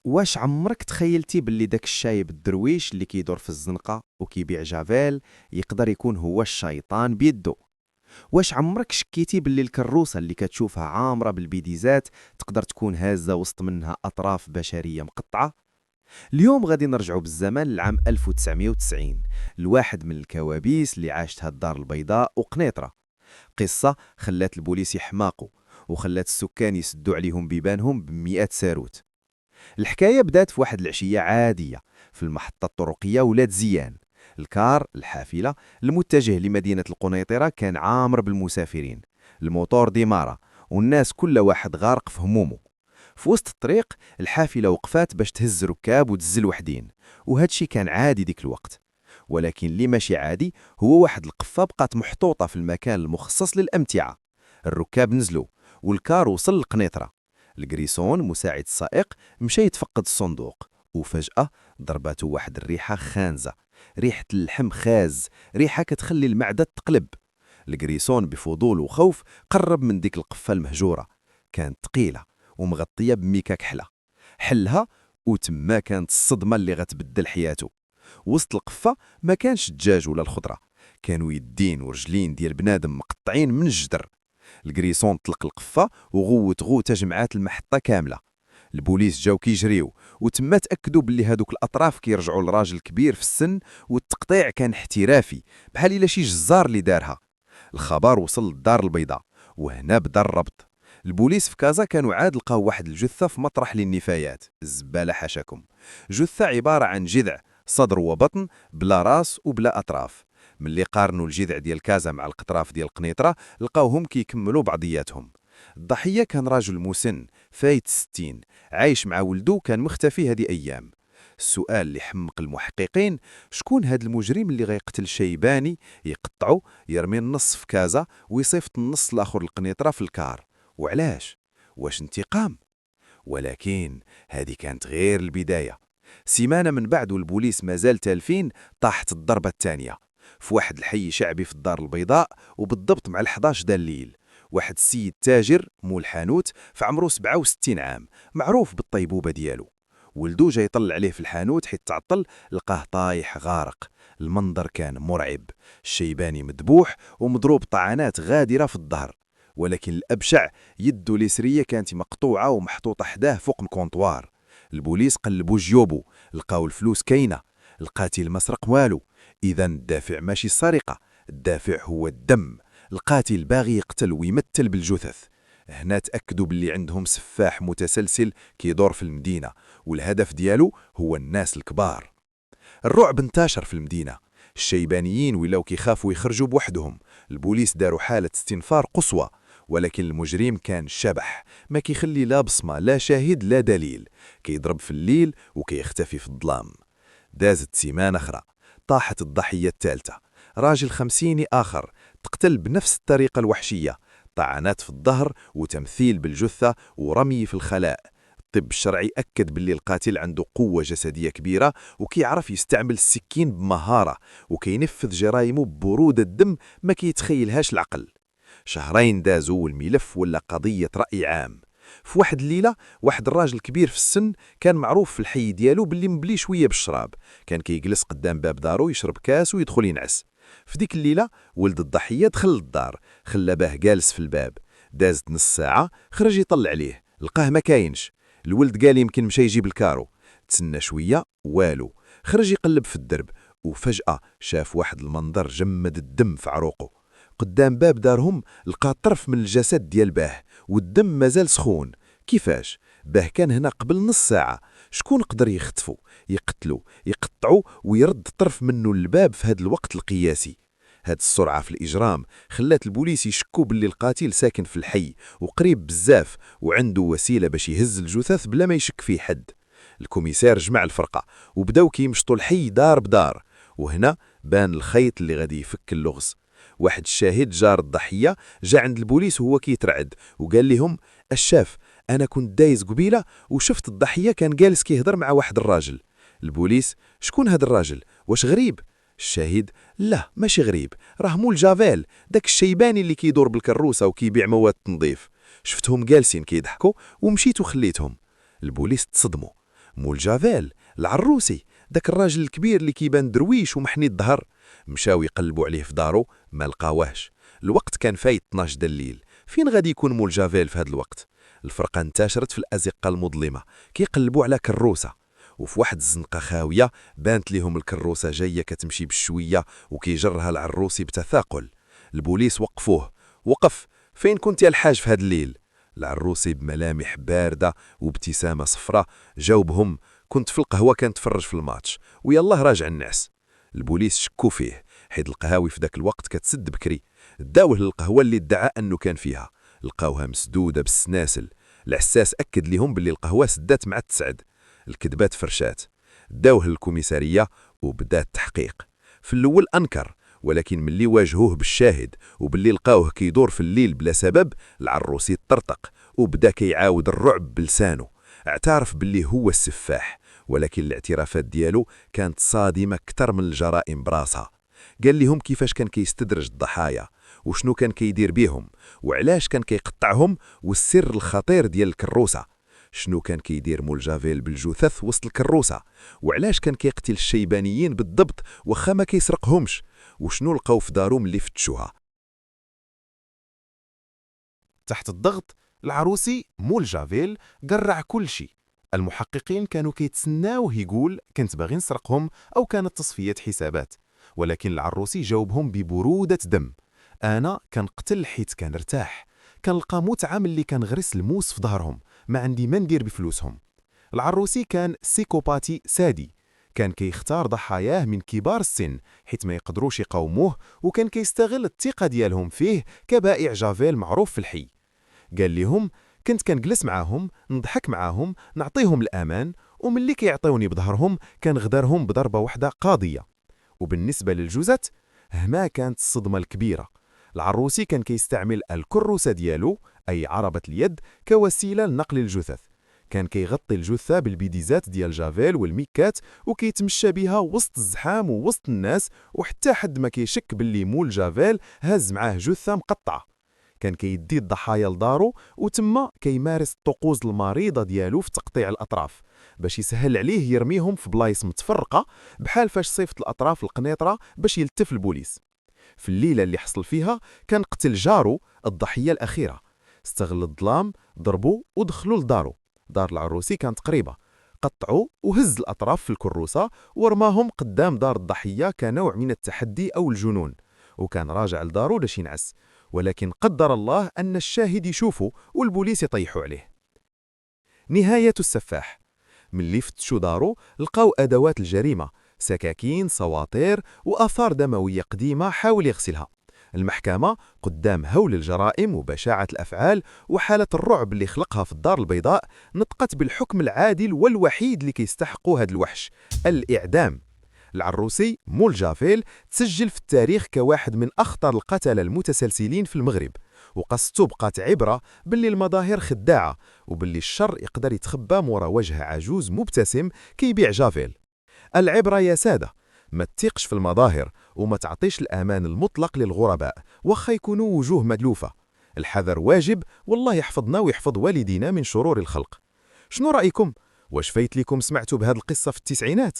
واش عمرك تخيلتي باللي داك الشايب الدرويش اللي كيدور في الزنقة وكيبيع جافيل يقدر يكون هو الشيطان بيدو؟ واش عمرك شكيتي باللي الكروسة اللي كتشوفها عامرة بالبيديزات تقدر تكون هازة وسط منها أطراف بشرية مقطعة؟ اليوم غادي نرجعوا بالزمن لعام 1990 لواحد من الكوابيس اللي عاشتها الدار البيضاء وقنيطرة. قصة خلات البوليس يحماقوا وخلات السكان يسدوا عليهم بيبانهم بمئات ساروت. الحكاية بدات في واحد العشية عادية في المحطة الطرقية ولاد زيان. الكار الحافلة المتجه لمدينة القنيطرة كان عامر بالمسافرين، الموتور ديمارة والناس كل واحد غارق في همومه. في وسط الطريق الحافلة وقفات باش تهز ركاب وتزل وحدين، وهادشي كان عادي ديك الوقت. ولكن اللي ماشي عادي هو واحد القفة بقات محطوطة في المكان المخصص للأمتعة. الركاب نزلوا والكار وصل للقنيطرة. الجريسون مساعد السائق مشى يتفقد الصندوق، وفجأة ضربته واحد الريحة خانزة، ريحة اللحم خاز، ريحة كتخلي المعدة تقلب. الجريسون بفضول وخوف قرب من ديك القفة المهجورة. كانت ثقيلة ومغطية بميكا كحلة. حلها وتما كانت الصدمة اللي غتبدل حياته. وسط القفة ما كانش الدجاج ولا الخضرة، كانوا يدين ورجلين ديال بنادم مقطعين من الجدر. الجريسون طلق القفة وغوت غوتة جمعات المحطة كاملة. البوليس جاو كيجريو وتما تأكدوا باللي هادوك الأطراف كيرجعوا لراجل كبير في السن، والتقطيع كان احترافي بحال إلا شي جزار اللي دارها. الخبر وصل للدار البيضاء وهنا بدا الربط. البوليس في كازا كانوا عاد لقاو واحد الجثة في مطرح للنفايات، الزبالة حاشاكم. جثة عبارة عن جذع، صدر وبطن بلا راس وبلا أطراف. ملي قارنوا الجذع ديال كازا مع القطراف ديال قنيطرة لقاوهم كيكملوا بعضياتهم. الضحية كان راجل مسن فايت 60، عايش مع ولدو كان مختفي هذه أيام. السؤال اللي حمق المحققين: شكون هاد المجرم اللي غيقتل شيباني، يقطعو، يرمي النص في كازا ويصيفط النص الآخر القنيطرة في الكار؟ وعلاش؟ واش انتقام؟ ولكن هذه كانت غير البداية. سيمانة من بعد والبوليس مازال تالفين طاحت الضربة الثانية في واحد الحي شعبي في الدار البيضاء، وبالضبط مع 11 دا الليل. واحد السيد تاجر مول حانوت في عمره 67 عام، معروف بالطيبوبة ديالو. ولدو جاي يطلع عليه في الحانوت حيت تعطل، لقاه طايح غارق. المنظر كان مرعب، الشيباني مذبوح ومضروب طعنات غادرة في الظهر. ولكن الأبشع، يدو اليسرية كانت مقطوعة ومحطوطة حداه فوق الكونطوار. البوليس قلبوا جيوبو، لقاو الفلوس كاينة، القاتل ما سرق والو. إذا الدافع ماشي السرقة، الدافع هو الدم. القاتل باغي يقتل ويمثل بالجثث. هنا تأكدوا باللي عندهم سفاح متسلسل كيدور في المدينة، والهدف ديالو هو الناس الكبار. الرعب انتشر في المدينة، الشيبانيين ولاو كيخافوا يخرجوا بوحدهم. البوليس داروا حالة استنفار قصوى، ولكن المجرم كان شبح، ما كيخلي لا بصمة لا شاهد لا دليل، كيضرب في الليل وكيختفي في الظلام. دازت سيمانة أخرى، طاحت الضحية الثالثة، راجل خمسيني آخر، تقتل بنفس الطريقة الوحشية، طعنات في الظهر وتمثيل بالجثة ورمي في الخلاء. الطب الشرعي أكد باللي القاتل عنده قوة جسدية كبيرة وكيعرف يستعمل السكين بمهارة، وكينفذ جرائمه ببرودة الدم ما كيتخيلهاش العقل. شهرين دازوا والملف ولا قضية رأي عام. في واحد الليلة واحد الراجل كبير في السن كان معروف في الحي ديالو باللي مبلي شوية بالشراب، كان كيجلس قدام باب دارو يشرب كاس ويدخل ينعس. في ديك الليلة ولد الضحية دخل للدار، خلى باه جالس في الباب. دازت نص ساعة، خرج يطلع عليه، لقاه ما كاينش. الولد قال يمكن مشى يجيب الكارو. تسنى شوية والو، خرج يقلب في الدرب، وفجأة شاف واحد المنظر جمد الدم في عروقه. قدام باب دارهم لقى طرف من الجسد ديال باه، والدم مازال سخون. كيفاش؟ باه كان هنا قبل نص ساعة. شكون قدر يختفوا، يقتلوا، يقطعوا ويرد طرف منه للباب في هذا الوقت القياسي؟ هاد السرعة في الإجرام خلات البوليس يشكوا باللي القاتل ساكن في الحي وقريب بزاف، وعنده وسيلة باش يهز الجثث بلا ما يشك فيه حد. الكوميسار جمع الفرقة وبداو كيمشطوا الحي دار بدار، وهنا بان الخيط اللي غادي يفك اللغز. واحد الشاهد جار الضحية جا عند البوليس وهو كيترعد وقال لهم: الشاف، أنا كنت دايز قبيلة وشفت الضحية كان جالس كيهضر مع واحد الراجل. البوليس: شكون هذا الراجل؟ واش غريب؟ الشاهد: لا ماشي غريب، راه مول جافيل، داك الشيباني اللي كيدور بالكروسة وكيبيع مواد تنظيف. شفتهم جالسين كيضحكوا ومشيت وخليتهم. البوليس تصدموا، مول جافيل العروسي، داك الراجل الكبير اللي كيبان درويش ومحني الظهر، مشاو يقلبوا عليه في دارو ما لقاوهش. الوقت كان فايت 12 د الليل، فين غادي يكون مول جافيل في هذا الوقت؟ الفرقة انتشرت في الأزقة المظلمة كيقلبوا على كروسة، وفي واحد الزنقة خاوية بانت ليهم الكروسة جاية كتمشي بالشوية وكيجرها العروسي بتثاقل. البوليس وقفوه. وقف، فين كنت يا الحاج في هذا الليل؟ العروسي بملامح باردة وابتسامة صفرة جاوبهم: كنت في القهوة كنتفرج في الماتش ويالله راجع النعس. البوليس شكوا فيه، حيت القهاوي في ذاك الوقت كتسد بكري. داوه للقهوة اللي ادعى أنه كان فيها، لقاوها مسدودة بالسناسل. العساس أكد لهم باللي القهوة سدات مع التسعد. الكذبات فرشات. داوه للكوميسارية وبدا التحقيق. في الأول أنكر، ولكن ملي واجهوه بالشاهد وباللي لقاوه كيدور في الليل بلا سبب، العروسي طرطق وبدا كيعاود الرعب بلسانه. اعترف باللي هو السفاح، ولكن الاعترافات ديالو كانت صادمة أكثر من الجرائم براسها. قال لهم كيفاش كان كيستدرج الضحايا، وشنو كان كيدير بيهم، وعلاش كان كيقطعهم، والسر الخطير ديال الكروسة. شنو كان كيدير مول جافيل بالجثث وسط الكروسة، وعلاش كان كيقتل الشيبانيين بالضبط واخا ما كيسرقهمش، وشنو لقاو في دارو ملي فتشوها. تحت الضغط العروسي مول جافيل قرع كل شيء. المحققين كانوا كيتسناوه يقول كنت باغي نسرقهم أو كانت تصفية حسابات، ولكن العروسي جاوبهم ببرودة دم: أنا كنقتل حيت كنرتاح، كنلقى متعة ملي كنغرس الموس في ظهرهم، ما عندي ما ندير بفلوسهم. العروسي كان سيكوباتي سادي، كان كيختار ضحاياه من كبار السن حيت ما يقدروش يقاوموه، وكان كيستغل الثقة ديالهم فيه كبائع جافيل معروف في الحي. قال لهم كنت كنجلس معاهم نضحك معاهم نعطيهم الأمان، وملي كيعطيوني بظهرهم كنغدرهم بضربة واحدة قاضية. وبالنسبة للجوزات هما كانت الصدمة الكبيرة. العروسي كان كيستعمل الكروسة ديالو أي عربة اليد كوسيلة لنقل الجثث. كان كيغطي الجثة بالبيديزات ديال جافيل والميكات وكيتمشى بها وسط الزحام ووسط الناس، وحتى حد ما كيشك باللي مول جافيل هاز معاه جثة مقطعة. كان كيدي الضحايا لدارو وتما كيمارس الطقوس المريضة ديالو في تقطيع الأطراف باش يسهل عليه يرميهم في بلايص متفرقة، بحال فاش صيفط الأطراف القنيطرة باش يلتف البوليس. في الليلة اللي حصل فيها كان قتل جارو الضحية الأخيرة. استغل الظلام، ضربوا ودخلوا لدارو. دار العروسي كانت قريبة. قطعوا وهز الأطراف في الكروسة ورماهم قدام دار الضحية كنوع من التحدي أو الجنون، وكان راجع لدارو باش ينعس، ولكن قدر الله أن الشاهد يشوفه والبوليس يطيحوا عليه. نهاية السفاح. ملي فتشوا دارو لقاو أدوات الجريمة، سكاكين، سواطير وآثار دموية قديمة حاول يغسلها. المحكمة قدام هول الجرائم وبشاعة الأفعال وحالة الرعب اللي خلقها في الدار البيضاء نطقت بالحكم العادل والوحيد اللي كيستحقوا هذا الوحش: الإعدام. العروسي مول جافيل تسجل في التاريخ كواحد من أخطر القتلة المتسلسلين في المغرب، وقصته بقات عبرة باللي المظاهر خداعة وباللي الشر يقدر يتخبى مورا وجه عجوز مبتسم كيبيع جافيل. العبرة يا سادة، ما تثقش في المظاهر وما تعطيش الأمان المطلق للغرباء وخا يكونوا وجوه مألوفة. الحذر واجب، والله يحفظنا ويحفظ والدينا من شرور الخلق. شنو رأيكم؟ واش فايت لكم سمعتوا بهذه القصة في التسعينات؟